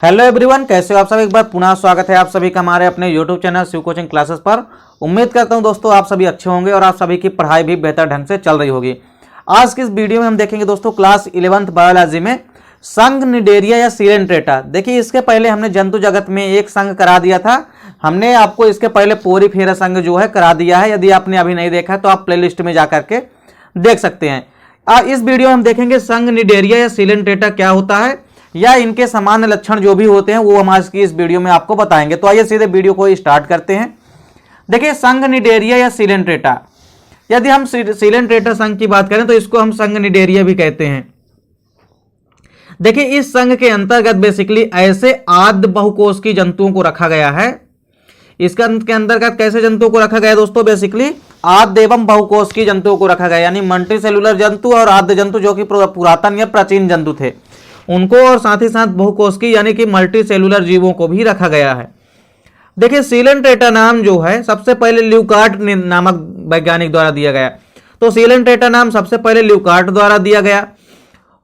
Hello everyone, कैसे हो आप सब। एक बार पुनः स्वागत है आप सभी का हमारे अपने YouTube channel Shiv coaching classes पर। उम्मीद करता हूं दोस्तों आप सभी अच्छे होंगे और आप सभी की पढ़ाई भी बेहतर ढंग से चल रही होगी। आज की इस वीडियो में हम देखेंगे दोस्तों क्लास 11th बायोलॉजी में संघ, निडेरिया या सीलेंट्रेटा। देखिए इसके पहले हमने जंतु जगत में एक संघ करा दिया था। हमने आपको इसके पहले पोरीफेरा संघ जो है करा दिया है। यदि आपने अभी नहीं देखा तो आप प्लेलिस्ट में जाकर के देख सकते हैं। इस वीडियो में हम देखेंगे संघ, निडेरिया या सीलेंट्रेटा क्या होता है या इनके सामान्य लक्षण जो भी होते हैं वो हम आज की इस वीडियो में आपको बताएंगे। तो आइए सीधे वीडियो को स्टार्ट करते हैं। देखिए संघ, निडेरिया या सीलेंट्रेटा, यदि हम सीलेंट्रेटा संघ की बात करें तो इसको हम संघ निडेरिया भी कहते हैं। देखिए इस संघ के अंतर्गत बेसिकली ऐसे आद्य बहुकोष की जंतुओं को रखा गया है। इसके अंतर्गत कैसे जंतुओं को रखा गया दोस्तों, बेसिकली आद्य एवं बहुकोष की जंतुओं को रखा गया, यानी मल्टी सेलुलर जंतु और आद्य जंतु जो कि पुरातन या प्राचीन जंतु थे उनको, और साथ ही साथ बहुकोष की यानी कि मल्टी सेलुलर जीवों को भी रखा गया है। देखिए सीलेंट्रेटा नाम जो है सबसे पहले ल्यूकार्ट नामक वैज्ञानिक द्वारा दिया गया। तो सीलेंट्रेटा नाम सबसे पहले ल्यूकार्ट द्वारा दिया गया।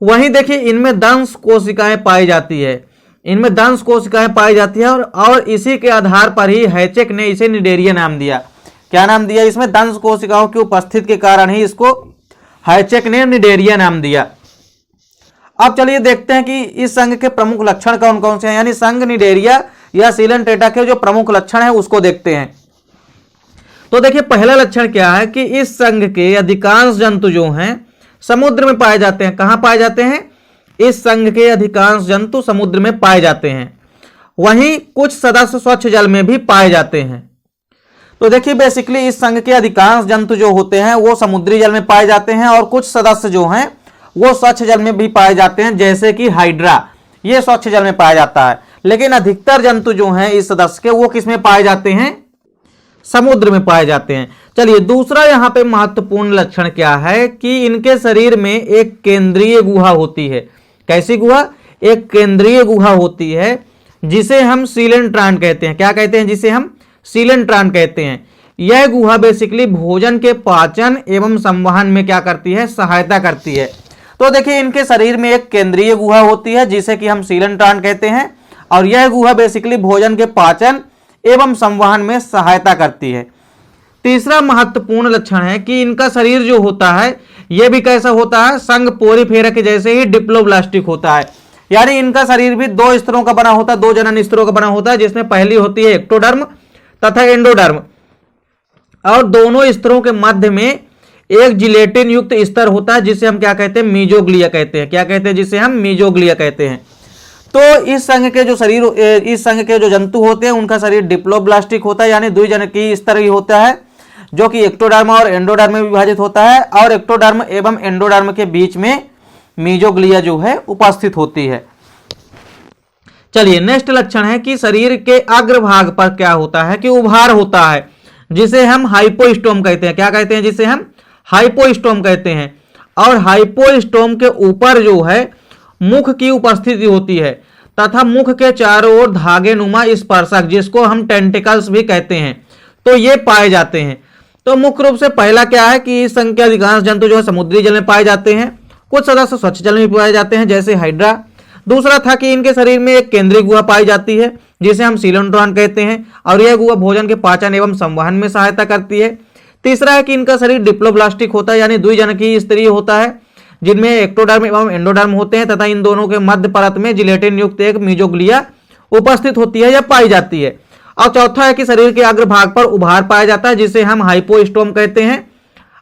वहीं देखिए इनमें दंश कोशिकाएं पाई जाती है, इनमें दंश कोशिकाएं पाई जाती है और इसी के आधार पर ही हैचेक ने इसे निडेरिया नाम दिया। क्या नाम दिया? इसमें दंश कोशिकाओं की उपस्थिति के कारण ही इसको हैचेक ने निडेरिया नाम दिया। अब चलिए देखते हैं कि इस संघ के प्रमुख लक्षण कौन कौन से हैं, यानी संघ, निडेरिया या सीलेंट्रेटा के जो प्रमुख लक्षण हैं उसको देखते हैं। तो देखिए पहला लक्षण क्या है कि इस संघ के अधिकांश जंतु जो हैं समुद्र में पाए जाते हैं। कहां पाए जाते हैं? इस संघ के अधिकांश जंतु समुद्र में पाए जाते हैं। वहीं कुछ सदस्य स्वच्छ जल में भी पाए जाते हैं। तो देखिए बेसिकली इस संघ के अधिकांश जंतु जो होते हैं वो समुद्री जल में पाए जाते हैं और कुछ सदस्य जो हैं वो स्वच्छ जल में भी पाए जाते हैं, जैसे कि हाइड्रा, ये स्वच्छ जल में पाया जाता है। लेकिन अधिकतर जंतु जो हैं इस सदस्य के वो किस में पाए जाते हैं? समुद्र में पाए जाते हैं। चलिए दूसरा यहाँ पे महत्वपूर्ण लक्षण क्या है कि इनके शरीर में एक केंद्रीय गुहा होती है। कैसी गुहा? एक केंद्रीय गुहा होती है जिसे हम सीलेंट्रान कहते हैं। क्या कहते हैं? जिसे हम सीलेंट्रान कहते हैं। यह गुहा बेसिकली भोजन के पाचन एवं संवहन में क्या करती है? सहायता करती है। तो देखिए इनके शरीर में एक केंद्रीय गुहा होती है जिसे कि हम सीलेंट्रान कहते हैं, और यह गुहा बेसिकली भोजन के पाचन एवं संवहन में सहायता करती है। तीसरा महत्वपूर्ण लक्षण है कि इनका शरीर जो होता है यह भी कैसा होता है? संघ पोरीफेरा के जैसे ही डिप्लोब्लास्टिक होता है, यानी इनका शरीर भी दो स्तरों का बना होता है, दो जनन स्तरों का बना होता है, जिसमें पहली होती है एक्टोडर्म तथा एंडोडर्म, और दोनों स्तरों के मध्य में एक जिलेटिन युक्त स्तर होता है जिसे हम क्या कहते हैं? मीजोग्लिया कहते हैं। क्या कहते हैं? जिसे हम मीजोग्लिया कहते हैं। तो इस संघ के जो शरीर, इस संघ के जो जंतु होते हैं उनका शरीर डिप्लोब्लास्टिक होता है, यानी द्विजनकी स्तर ही होता है, जो कि एक्टोडर्म और एंडोडर्म में विभाजित होता है, और एक्टोडर्म एवं एंडोडर्म के बीच में मीजोग्लिया जो है उपस्थित होती है। चलिए नेक्स्ट लक्षण है कि शरीर के अग्रभाग पर क्या होता है कि उभार होता है, जिसे हम हाइपोस्टोम कहते हैं। क्या कहते हैं? जिसे हम हाइपोस्टोम कहते हैं। और हाइपोस्टोम के ऊपर जो है मुख की उपस्थिति होती है तथा मुख के चारों ओर धागे नुमा स्पर्शक, जिसको हम टेंटिकल्स भी कहते हैं, तो ये पाए जाते हैं। तो मुख्य रूप से पहला क्या है कि इस संघ के अधिकांश जंतु जो है समुद्री जल में पाए जाते हैं, कुछ सदस्य स्वच्छ जल में पाए जाते हैं जैसे हाइड्रा। दूसरा था कि इनके शरीर में एक केंद्रीय गुहा पाई जाती है जिसे हम सीलेंट्रान कहते हैं, और यह गुहा भोजन के पाचन एवं संवहन में सहायता करती है। तीसरा है कि इनका शरीर डिप्लोब्लास्टिक होता है, यानी द्विजनकी स्तरीय होता है, जिनमें एक्टोडर्म एवं एंडोडर्म होते हैं तथा इन दोनों के मध्य परत में जिलेटिन युक्त एक मीजोग्लिया उपस्थित होती है या पाई जाती है। और चौथा है कि शरीर के अग्रभाग पर उभार पाया जाता है जिसे हम हाइपोस्टोम कहते हैं,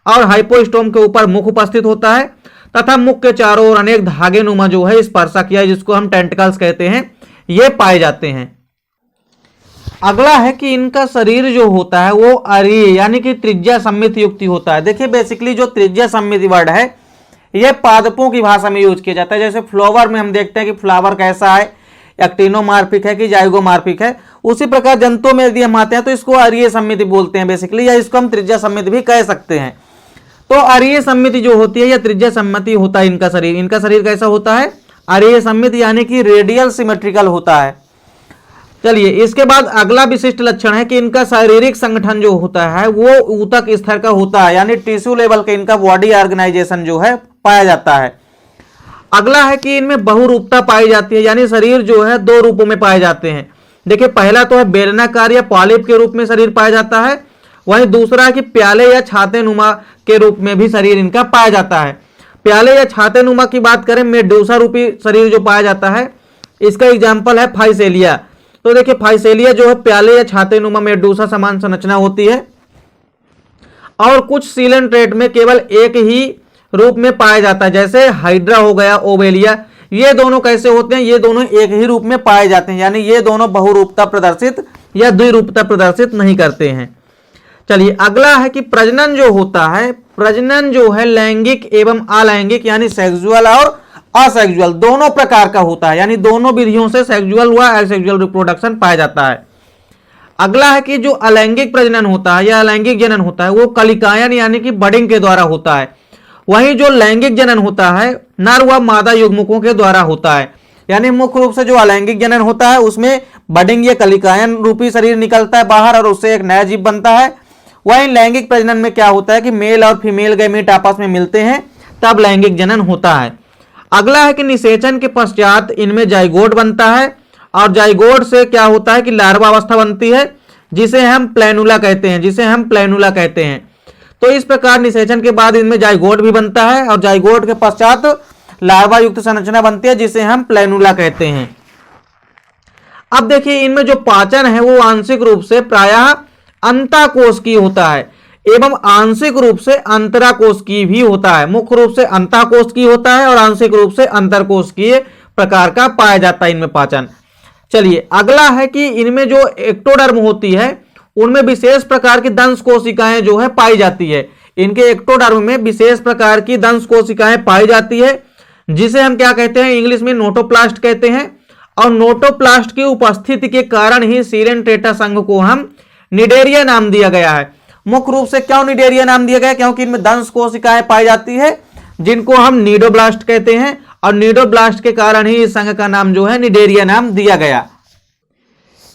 और हाइपोस्टोम के ऊपर मुख उपस्थित होता है तथा मुख के चारों ओर अनेक धागे नुमा जो है स्पर्शक या जिसको हम टेंटिकल्स कहते हैं ये पाए जाते हैं। अगला है कि इनका शरीर जो होता है वो अरीय यानी कि त्रिज्या सममित युक्त होता है। देखिए बेसिकली जो त्रिज्या सममित वर्ड है यह पादपों की भाषा में यूज किया जाता है। जैसे फ्लावर में हम देखते हैं कि फ्लावर कैसा है, एक्टिनोमार्फिक है कि जाइगोमार्फिक है, उसी प्रकार जंतुओं में यदि हम आते हैं तो इसको अरीय सममिति बोलते हैं बेसिकली, या इसको हम त्रिज्या सममित भी कह सकते हैं। तो अरीय सममिति जो होती है या त्रिज्या सम्मति होता है इनका शरीर। इनका शरीर कैसा होता है? अरीय सममित यानी कि रेडियल सिमेट्रिकल होता है। चलिए इसके बाद अगला विशिष्ट लक्षण है कि इनका शारीरिक संगठन जो होता है वो ऊतक स्तर का होता है, यानी टिश्यू लेवल का इनका बॉडी ऑर्गेनाइजेशन जो है पाया जाता है। अगला है कि इनमें बहुरूपता पाई जाती है, यानी शरीर जो है दो रूपों में पाए जाते हैं। देखिए पहला तो है बेलनाकार या पॉलिप के रूप में शरीर पाया जाता है, वहीं दूसरा है कि प्याले या छाते नुमा के रूप में भी शरीर इनका पाया जाता है। प्याले या छाते नुमा की बात करें, मेडूसा रूपी शरीर जो पाया जाता है, इसका एग्जाम्पल है फाइसेलिया। तो देखिए फाइसेलिया जो है प्याले या छाते नुमा मेडूसा समान संरचना होती है, और कुछ सीलेंट्रेट में केवल एक ही रूप में पाया जाता है, जैसे हाइड्रा हो गया, ओवेलिया। ये दोनों कैसे होते हैं, ये दोनों एक ही रूप में पाए जाते हैं, यानी ये दोनों बहुरूपता प्रदर्शित या द्विरूपता प्रदर्शित नहीं करते हैं। चलिए अगला है कि प्रजनन जो होता है, प्रजनन जो है लैंगिक एवं अलैंगिक यानी सेक्सुअल और असेक्सुअल दोनों प्रकार का होता है, यानी दोनों विधियों से सेक्सुअल व असेक्सुअल रिप्रोडक्शन पाया जाता है। अगला है कि जो अलैंगिक प्रजनन होता है या अलैंगिक जनन होता है वो कलिकायन यानी कि बडिंग के द्वारा होता है, वहीं जो लैंगिक जनन होता है नर व मादा युग्मकों के द्वारा होता है। यानी मुख्य रूप से जो अलैंगिक जनन होता है उसमें बडिंग या कलिकायन रूपी शरीर निकलता है बाहर और उससे एक नया जीव बनता है। वहीं लैंगिक प्रजनन में क्या होता है कि मेल और फीमेल गैमीट आपस में मिलते हैं, तब लैंगिक जनन होता है। अगला है कि निषेचन के पश्चात इनमें जाइगोट बनता है, और जाइगोट से क्या होता है कि लार्वा अवस्था बनती है, जिसे हम प्लेनुला कहते हैं। तो इस प्रकार निषेचन के बाद इनमें जाइगोट भी बनता है, और जाइगोट के पश्चात लार्वा युक्त संरचना बनती है, जिसे हम प्लेनुला कहते हैं। अब देखिए इनमें जो पाचन है वो आंशिक रूप से प्रायः अंतःकोशिकीय होता है एवं आंशिक रूप से अंतराकोशिकीय भी होता है। मुख्य रूप से अंतःकोशिकीय होता है और आंशिक रूप से अंतरकोशिकीय प्रकार का पाया जाता है इनमें पाचन। चलिए अगला है कि इनमें जो एक्टोडर्म होती है उनमें विशेष प्रकार की दंश कोशिकाएं जो है पाई जाती है। इनके एक्टोडर्म में विशेष प्रकार की दंश कोशिकाएं पाई जाती है, जिसे हम क्या कहते हैं, इंग्लिश में नोटोप्लास्ट कहते हैं। और नोटोप्लास्ट की उपस्थिति के कारण ही सीलेंट्रेटा संघ को हम निडेरिया नाम दिया गया है। मुख्य रूप से क्यों निडेरिया नाम दिया गया, क्योंकि इनमें दंश कोशिकाएं पाई जाती है जिनको हम नीडोब्लास्ट कहते हैं, और नीडोब्लास्ट के कारण ही इस संघ का नाम जो है निडेरिया नाम दिया गया।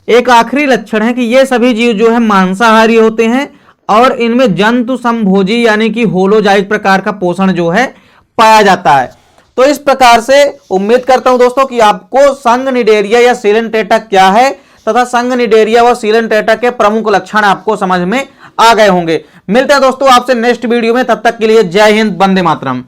एक आखिरी लक्षण है कि ये सभी जीव जो है मांसाहारी होते हैं और इनमें जंतु संभोजी यानी कि होलोजाइक प्रकार का पोषण जो है पाया जाता है। तो इस प्रकार से उम्मीद करता हूं दोस्तों कि आपको संघ निडेरिया या सीलेंट्रेटा क्या है तथा संघ निडेरिया व सीलेंट्रेटा के प्रमुख लक्षण आपको समझ में आ गए होंगे। मिलते हैं दोस्तों आपसे नेक्स्ट वीडियो में, तब तक के लिए जय हिंद, वंदे मातरम।